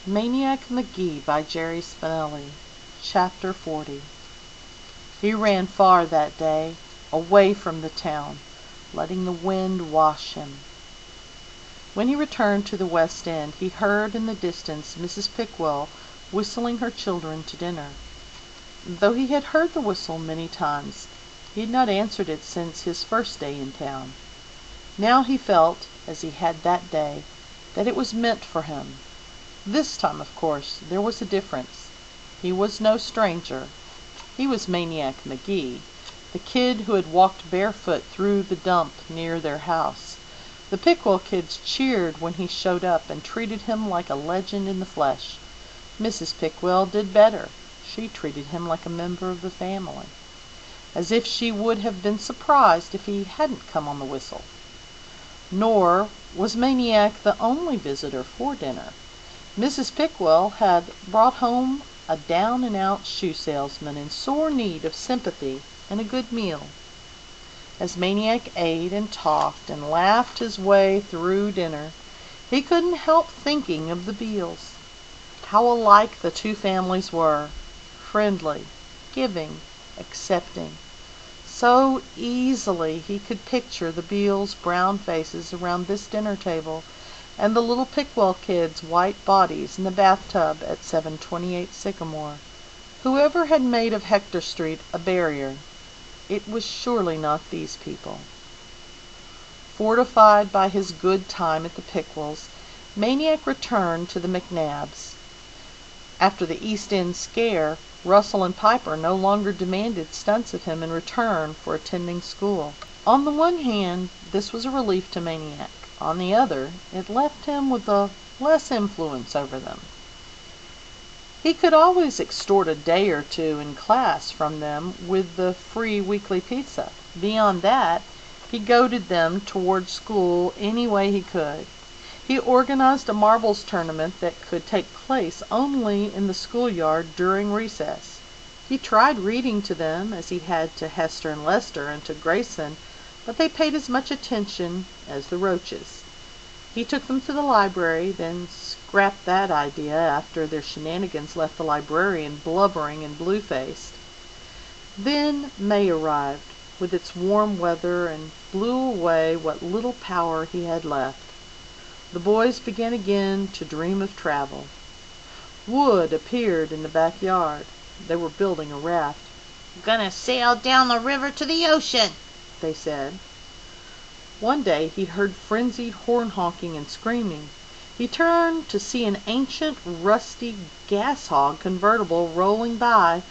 Maniac Magee by Jerry Spinelli. Chapter 40. He ran far that day, away from the town, letting the wind wash him. When he returned to the West End, he heard in the distance Mrs. Pickwell whistling her children to dinner. Though he had heard the whistle many times, he had not answered it since his first day in town. Now he felt, as he had that day, that it was meant for him. This time, of course, there was a difference. He was no stranger. He was Maniac Magee, the kid who had walked barefoot through the dump near their house. The Pickwell kids cheered when he showed up and treated him like a legend in the flesh. Mrs. Pickwell did better. She treated him like a member of the family, as if she would have been surprised if he hadn't come on the whistle. Nor was Maniac the only visitor for dinner. Mrs. Pickwell had brought home a down-and-out shoe salesman in sore need of sympathy and a good meal. As Maniac ate and talked and laughed his way through dinner, he couldn't help thinking of the Beals. How alike the two families were: friendly, giving, accepting. So easily he could picture the Beals' brown faces around this dinner table, and the little Pickwell kids' white bodies in the bathtub at 728 Sycamore. Whoever had made of Hector Street a barrier, it was surely not these people. Fortified by his good time at the Pickwells', Maniac returned to the McNabbs. After the East End scare, Russell and Piper no longer demanded stunts of him in return for attending school. On the one hand, this was a relief to Maniac. On the other, it left him with a less influence over them. He could always extort a day or two in class from them with the free weekly pizza. Beyond that, he goaded them toward school any way he could. He organized a marbles tournament that could take place only in the schoolyard during recess. He tried reading to them, as he had to Hester and Lester and to Grayson, but they paid as much attention as the roaches. He took them to the library, then scrapped that idea after their shenanigans left the librarian blubbering and blue-faced. Then May arrived, with its warm weather, and blew away what little power he had left. The boys began again to dream of travel. Wood appeared in the backyard. They were building a raft. "Gonna sail down the river to the ocean," they said. One day he heard frenzied horn-honking and screaming. He turned to see an ancient, rusty gas-hog convertible rolling by,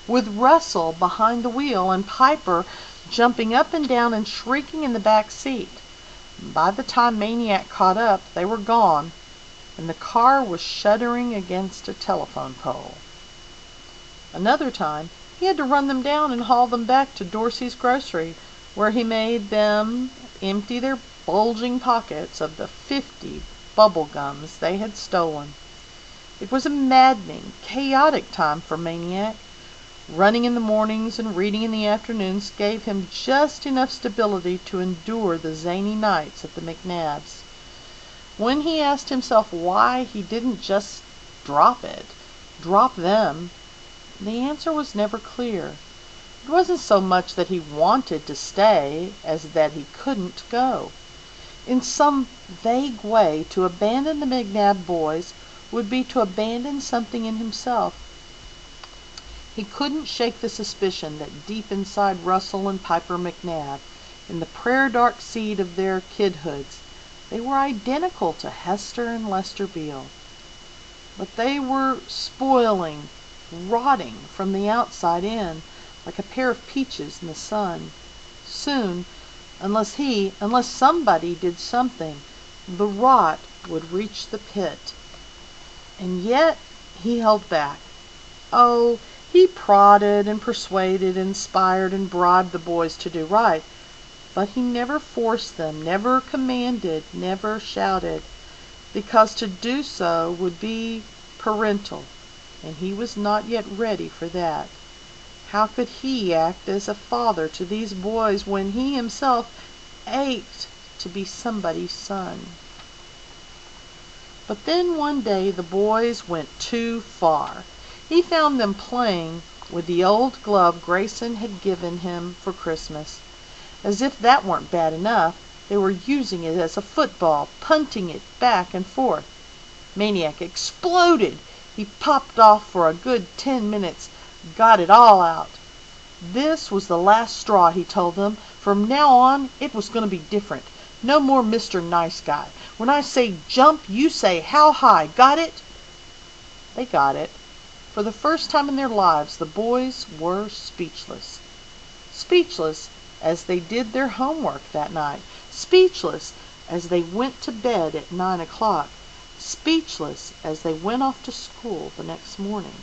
with Russell behind the wheel and Piper jumping up and down and shrieking in the back seat. By the time Maniac caught up, they were gone, and the car was shuddering against a telephone pole. Another time he had to run them down and haul them back to Dorsey's grocery, where he made them empty their bulging pockets of the 50 bubble gums they had stolen. It was a maddening, chaotic time for Maniac. Running in the mornings and reading in the afternoons gave him just enough stability to endure the zany nights at the McNabbs. When he asked himself why he didn't just drop them, the answer was never clear. It wasn't so much that he wanted to stay as that he couldn't go. In some vague way, to abandon the McNabb boys would be to abandon something in himself. He couldn't shake the suspicion that deep inside Russell and Piper McNabb, in the prayer-dark seed of their kidhoods, they were identical to Hester and Lester Beale. But they were spoiling, rotting from the outside in, like a pair of peaches in the sun. Soon, unless somebody did something, the rot would reach the pit. And yet he held back. Oh, he prodded and persuaded, inspired and bribed the boys to do right, but he never forced them, never commanded, never shouted, because to do so would be parental, and he was not yet ready for that. How could he act as a father to these boys when he himself ached to be somebody's son? But then one day the boys went too far. He found them playing with the old glove Grayson had given him for Christmas. As if that weren't bad enough, they were using it as a football, punting it back and forth. Maniac exploded. He popped off for a good 10 minutes, got it all out. This was the last straw, he told them. From now on, it was going to be different. No more Mr. Nice Guy. When I say jump, you say how high. Got it? They got it. For the first time in their lives, the boys were speechless. Speechless as they did their homework that night. Speechless as they went to bed at 9 o'clock. Speechless as they went off to school the next morning.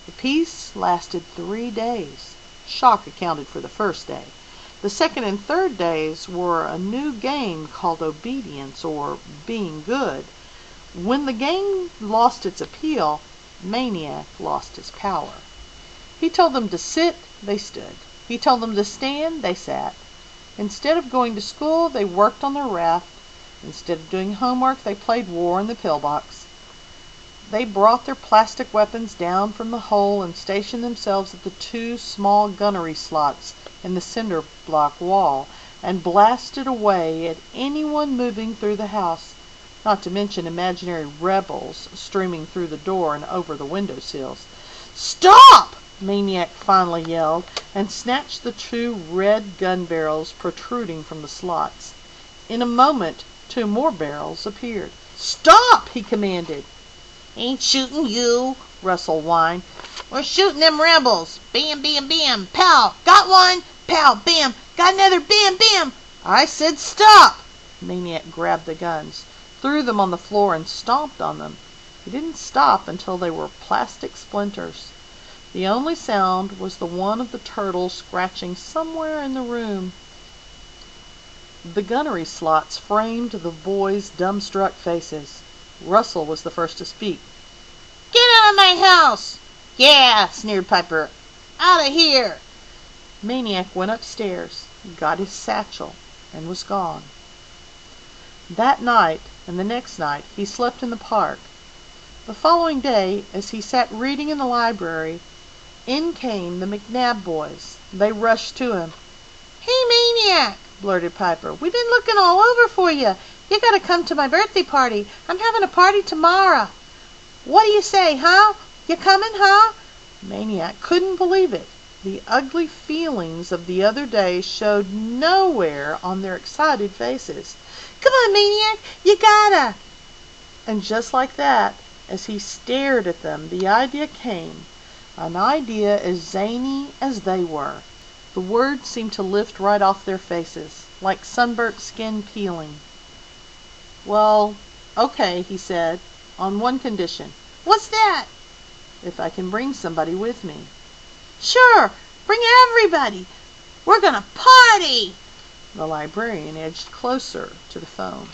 The peace lasted 3 days. Shock accounted for the first day. The second and third days were a new game called obedience, or being good. When the game lost its appeal, Maniac lost his power. He told them to sit, they stood. He told them to stand, they sat. Instead of going to school, they worked on their raft. Instead of doing homework, they played war in the pillbox. They brought their plastic weapons down from the hole and stationed themselves at the 2 small gunnery slots in the cinder block wall and blasted away at anyone moving through the house, not to mention imaginary rebels streaming through the door and over the window sills. "Stop!" Maniac finally yelled, and snatched the 2 red gun barrels protruding from the slots. In a moment, 2 more barrels appeared. "Stop!" he commanded. Ain't shooting you, Russell whined. we're shooting them rebels. Bam, bam, bam, pow, got one, pow, bam, got another, bam, bam. I said stop! Maniac grabbed the guns, threw them on the floor, and stomped on them. He didn't stop until they were plastic splinters. The only sound was the one of the turtle scratching somewhere in the room. The gunnery slots framed the boys' dumbstruck faces. Russell was the first to speak. Get out of my house! Yeah, sneered Piper. Out of here! Maniac went upstairs, got his satchel, and was gone. That night and the next night he slept in the park. The following day, as he sat reading in the library, in came the McNabb boys. They rushed to him. Hey, Maniac, blurted Piper. we've been looking all over for you. You gotta come to my birthday party. I'm having a party tomorrow. What do you say, huh? You coming, huh? Maniac couldn't believe it. The ugly feelings of the other day showed nowhere on their excited faces. Come on, Maniac, you gotta. And just like that, as he stared at them, the idea came. An idea as zany as they were. The words seemed to lift right off their faces, like sunburnt skin peeling. "Well, okay," he said, "on one condition. What's that?" "If I can bring somebody with me." "Sure, bring everybody. We're gonna party." The librarian edged closer to the phone.